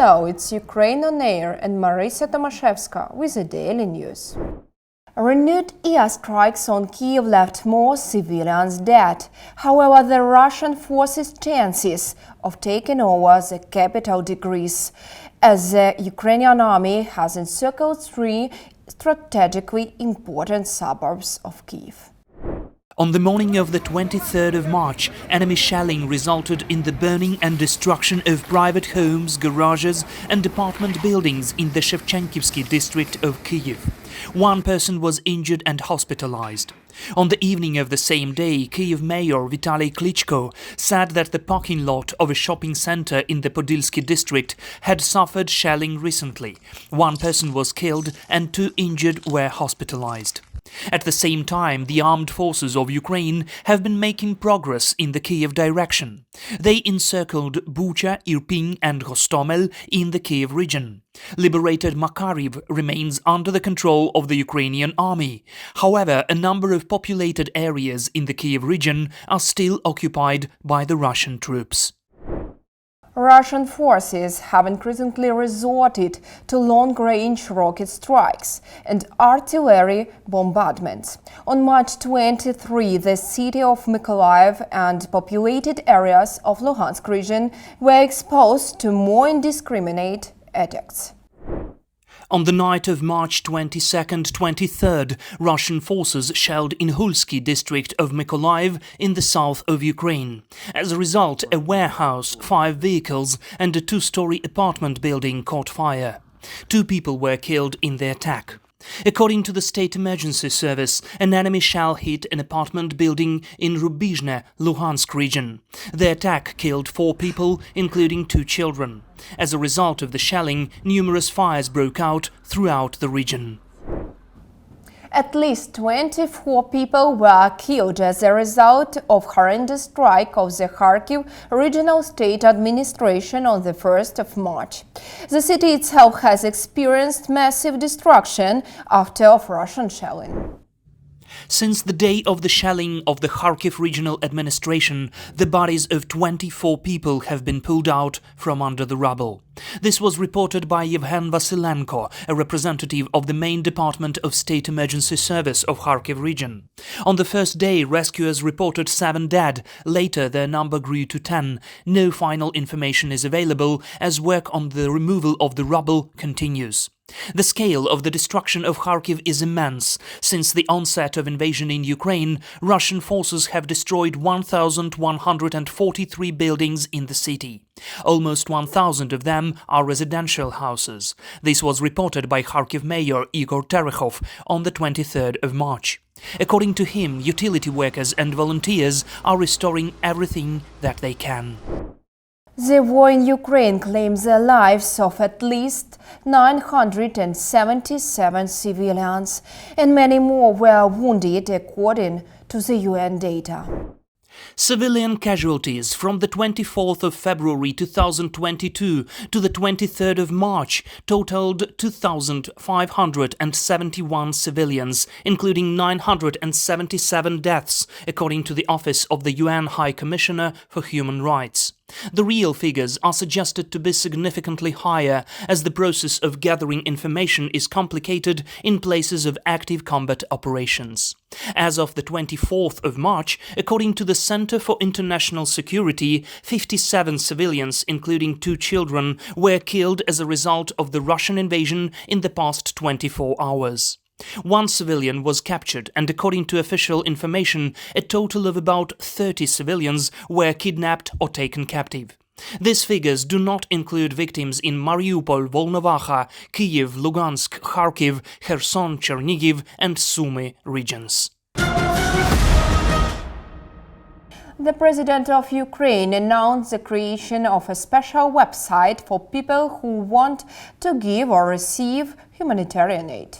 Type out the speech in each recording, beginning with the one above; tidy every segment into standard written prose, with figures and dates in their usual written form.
Hello, it's Ukraine on Air and Marisa Tomaszewska with the Daily News. Renewed airstrikes on Kyiv left more civilians dead. However, the Russian forces' chances of taking over the capital decrease, as the Ukrainian army has encircled 3 strategically important suburbs of Kyiv. On the morning of the 23rd of March, enemy shelling resulted in the burning and destruction of private homes, garages and apartment buildings in the Shevchenkivsky district of Kyiv. 1 person was injured and hospitalized. On the evening of the same day, Kyiv Mayor Vitaly Klitschko said that the parking lot of a shopping center in the Podilsky district had suffered shelling recently. 1 person was killed and 2 injured were hospitalized. At the same time, the armed forces of Ukraine have been making progress in the Kyiv direction. They encircled Bucha, Irpin and Hostomel in the Kyiv region. Liberated Mykolaiv remains under the control of the Ukrainian army. However, a number of populated areas in the Kyiv region are still occupied by the Russian troops. Russian forces have increasingly resorted to long-range rocket strikes and artillery bombardments. On March 23, the city of Mykolaiv and populated areas of Luhansk region were exposed to more indiscriminate attacks. On the night of March 22nd-23rd, Russian forces shelled in Hulski district of Mykolaiv in the south of Ukraine. As a result, a warehouse, 5 vehicles and a 2-story apartment building caught fire. 2 people were killed in the attack. According to the State Emergency Service, an enemy shell hit an apartment building in Rubizhne, Luhansk region. The attack killed 4 people, including 2 children. As a result of the shelling, numerous fires broke out throughout the region. At least 24 people were killed as a result of horrendous strike of the Kharkiv Regional State administration on the 1st of March. The city itself has experienced massive destruction after Russian shelling. Since the day of the shelling of the Kharkiv Regional Administration, the bodies of 24 people have been pulled out from under the rubble. This was reported by Yevhen Vasilenko, a representative of the main Department of State Emergency Service of Kharkiv region. On the first day, rescuers reported 7 dead. Later, their number grew to 10. No final information is available as work on the removal of the rubble continues. The scale of the destruction of Kharkiv is immense. Since the onset of invasion in Ukraine, Russian forces have destroyed 1,143 buildings in the city. Almost 1,000 of them are residential houses. This was reported by Kharkiv Mayor Igor Terekhov on the 23rd of March. According to him, utility workers and volunteers are restoring everything that they can. The war in Ukraine claims the lives of at least 977 civilians, and many more were wounded, according to the UN data. Civilian casualties from the 24th of February 2022 to the 23rd of March totaled 2,571 civilians, including 977 deaths, according to the Office of the UN High Commissioner for Human Rights. The real figures are suggested to be significantly higher, as the process of gathering information is complicated in places of active combat operations. As of the 24th of March, according to the Center for International Security, 57 civilians, including 2 children, were killed as a result of the Russian invasion in the past 24 hours. 1 civilian was captured, and according to official information, a total of about 30 civilians were kidnapped or taken captive. These figures do not include victims in Mariupol, Volnovakha, Kyiv, Lugansk, Kharkiv, Kherson, Chernihiv and Sumy regions. The President of Ukraine announced the creation of a special website for people who want to give or receive humanitarian aid.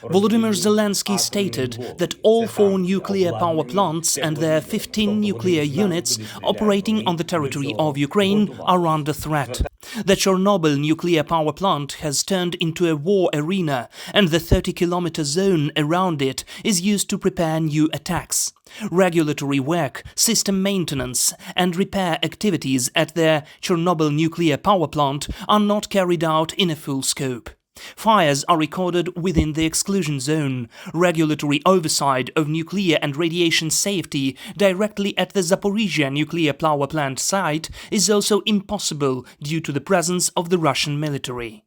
Volodymyr Zelensky stated that all 4 nuclear power plants and their 15 nuclear units operating on the territory of Ukraine are under threat. The Chernobyl nuclear power plant has turned into a war arena, and the 30-kilometer zone around it is used to prepare new attacks. Regulatory work, system maintenance, and repair activities at the Chernobyl nuclear power plant are not carried out in a full scope. Fires are recorded within the exclusion zone. Regulatory oversight of nuclear and radiation safety directly at the Zaporizhzhia nuclear power plant site is also impossible due to the presence of the Russian military.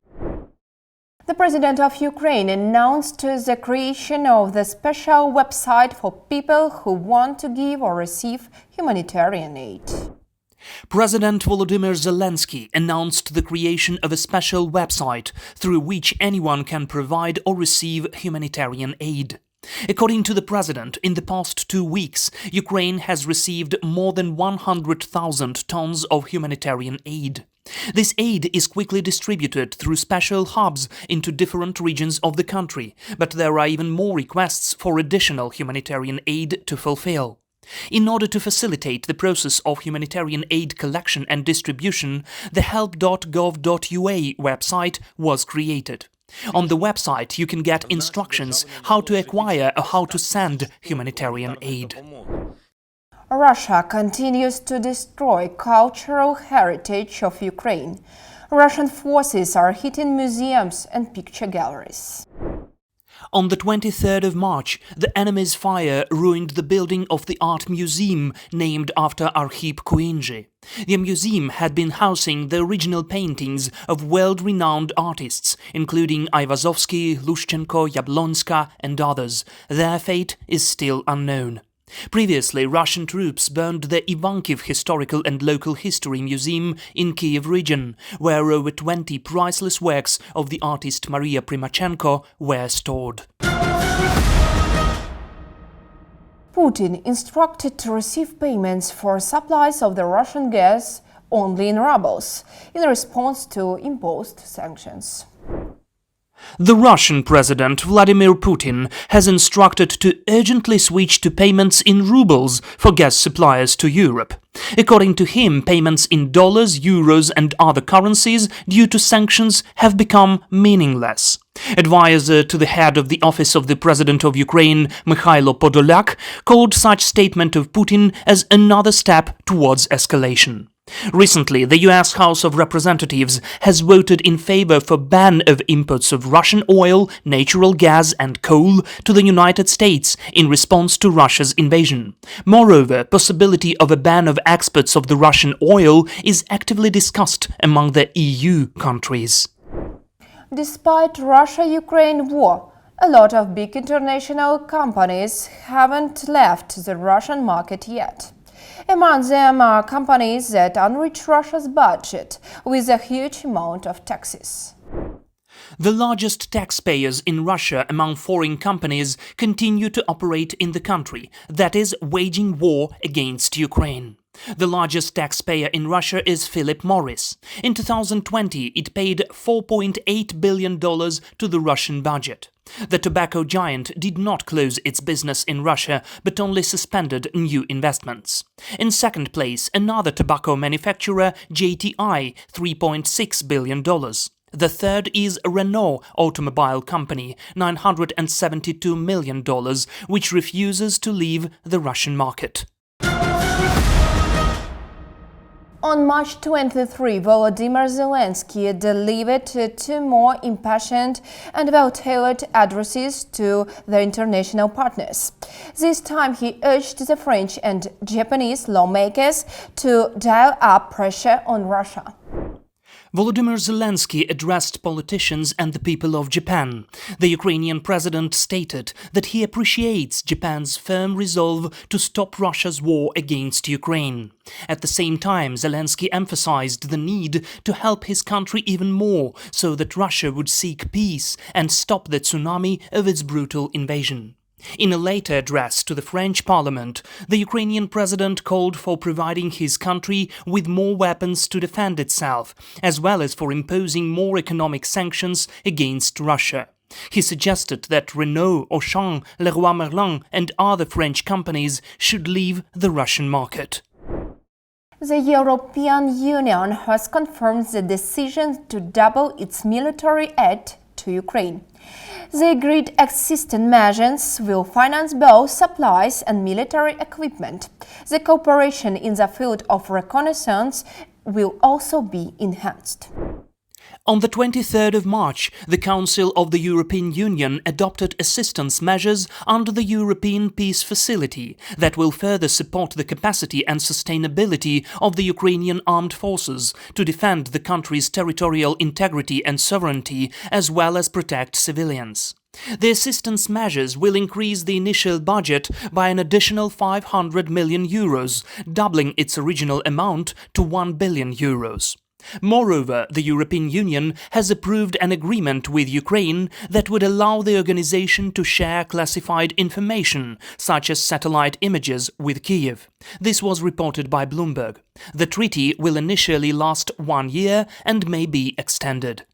The President of Ukraine announced the creation of the special website for people who want to give or receive humanitarian aid. President Volodymyr Zelensky announced the creation of a special website through which anyone can provide or receive humanitarian aid. According to the president, in the past 2 weeks, Ukraine has received more than 100,000 tons of humanitarian aid. This aid is quickly distributed through special hubs into different regions of the country, but there are even more requests for additional humanitarian aid to fulfill. In order to facilitate the process of humanitarian aid collection and distribution, the help.gov.ua website was created. On the website, you can get instructions how to acquire or how to send humanitarian aid. Russia continues to destroy cultural heritage of Ukraine. Russian forces are hitting museums and picture galleries. On the 23rd of March, the enemy's fire ruined the building of the art museum named after Arkhip Kuinzhi. The museum had been housing the original paintings of world-renowned artists, including Aivazovsky, Lushchenko, Yablonska and others. Their fate is still unknown. Previously, Russian troops burned the Ivankiv Historical and Local History Museum in Kyiv region, where over 20 priceless works of the artist Maria Primachenko were stored. Putin instructed to receive payments for supplies of the Russian gas only in rubles, in response to imposed sanctions. The Russian President Vladimir Putin has instructed to urgently switch to payments in rubles for gas suppliers to Europe. According to him, payments in dollars, euros and other currencies due to sanctions have become meaningless. Advisor to the head of the office of the President of Ukraine, Mikhailo Podolyak, called such statement of Putin as another step towards escalation. Recently, the US House of Representatives has voted in favor for ban of imports of Russian oil, natural gas and coal to the United States in response to Russia's invasion. Moreover, possibility of a ban of exports of the Russian oil is actively discussed among the EU countries. Despite Russia-Ukraine war, a lot of big international companies haven't left the Russian market yet. Among them are companies that enrich Russia's budget with a huge amount of taxes. The largest taxpayers in Russia among foreign companies continue to operate in the country, that is, waging war against Ukraine. The largest taxpayer in Russia is Philip Morris. In 2020, it paid $4.8 billion to the Russian budget. The tobacco giant did not close its business in Russia, but only suspended new investments. In second place, another tobacco manufacturer, JTI, $3.6 billion. The third is Renault Automobile Company, $972 million, which refuses to leave the Russian market. On March 23, Volodymyr Zelensky delivered two more impassioned and well-tailored addresses to the international partners. This time he urged the French and Japanese lawmakers to dial up pressure on Russia. Volodymyr Zelensky addressed politicians and the people of Japan. The Ukrainian president stated that he appreciates Japan's firm resolve to stop Russia's war against Ukraine. At the same time, Zelensky emphasized the need to help his country even more so that Russia would seek peace and stop the tsunami of its brutal invasion. In a later address to the French parliament, the Ukrainian president called for providing his country with more weapons to defend itself, as well as for imposing more economic sanctions against Russia. He suggested that Renault, Auchan, Leroy Merlin and other French companies should leave the Russian market. The European Union has confirmed the decision to double its military aid to Ukraine. The agreed existing measures will finance both supplies and military equipment. The cooperation in the field of reconnaissance will also be enhanced. On the 23rd of March, the Council of the European Union adopted assistance measures under the European Peace Facility that will further support the capacity and sustainability of the Ukrainian Armed Forces to defend the country's territorial integrity and sovereignty, as well as protect civilians. The assistance measures will increase the initial budget by an additional 500 million euros, doubling its original amount to 1 billion euros. Moreover, the European Union has approved an agreement with Ukraine that would allow the organization to share classified information, such as satellite images, with Kyiv. This was reported by Bloomberg. The treaty will initially last 1 year and may be extended.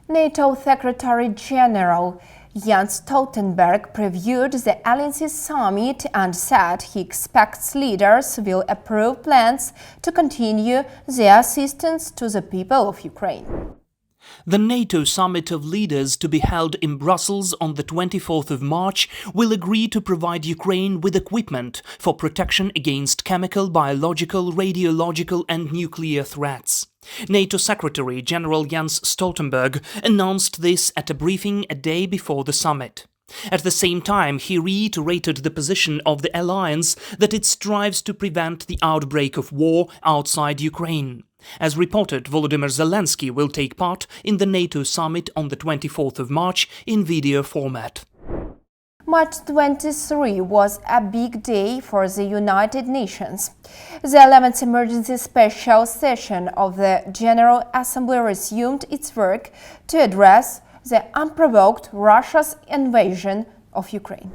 NATO Secretary General Jens Stoltenberg previewed the alliance's summit and said he expects leaders will approve plans to continue their assistance to the people of Ukraine. The NATO summit of leaders to be held in Brussels on the 24th of March will agree to provide Ukraine with equipment for protection against chemical, biological, radiological and nuclear threats. NATO Secretary General Jens Stoltenberg announced this at a briefing a day before the summit. At the same time, he reiterated the position of the alliance that it strives to prevent the outbreak of war outside Ukraine. As reported, Volodymyr Zelensky will take part in the NATO summit on the 24th of March in video format. March 23 was a big day for the United Nations. The 11th Emergency Special Session of the General Assembly resumed its work to address the unprovoked Russia's invasion of Ukraine.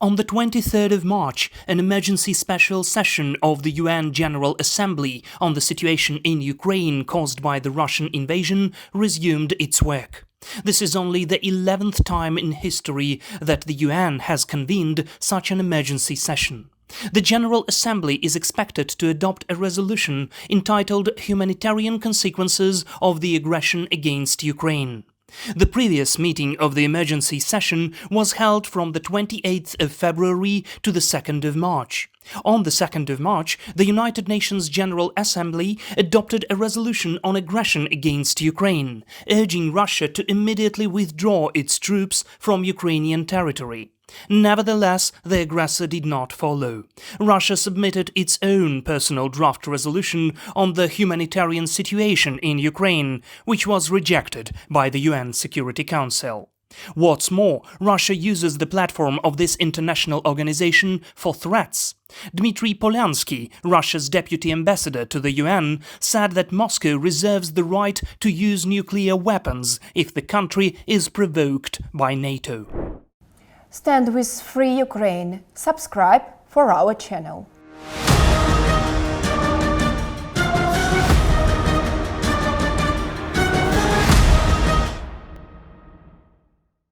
On the 23rd of March, an emergency special session of the UN General Assembly on the situation in Ukraine caused by the Russian invasion resumed its work. This is only the 11th time in history that the UN has convened such an emergency session. The General Assembly is expected to adopt a resolution entitled Humanitarian Consequences of the Aggression against Ukraine. The previous meeting of the emergency session was held from the 28th of February to the 2nd of March. On the 2nd of March, the United Nations General Assembly adopted a resolution on aggression against Ukraine, urging Russia to immediately withdraw its troops from Ukrainian territory. Nevertheless, the aggressor did not follow. Russia submitted its own personal draft resolution on the humanitarian situation in Ukraine, which was rejected by the UN Security Council. What's more, Russia uses the platform of this international organization for threats. Dmitry Polyansky, Russia's deputy ambassador to the UN, said that Moscow reserves the right to use nuclear weapons if the country is provoked by NATO. Stand with Free Ukraine. Subscribe for our channel.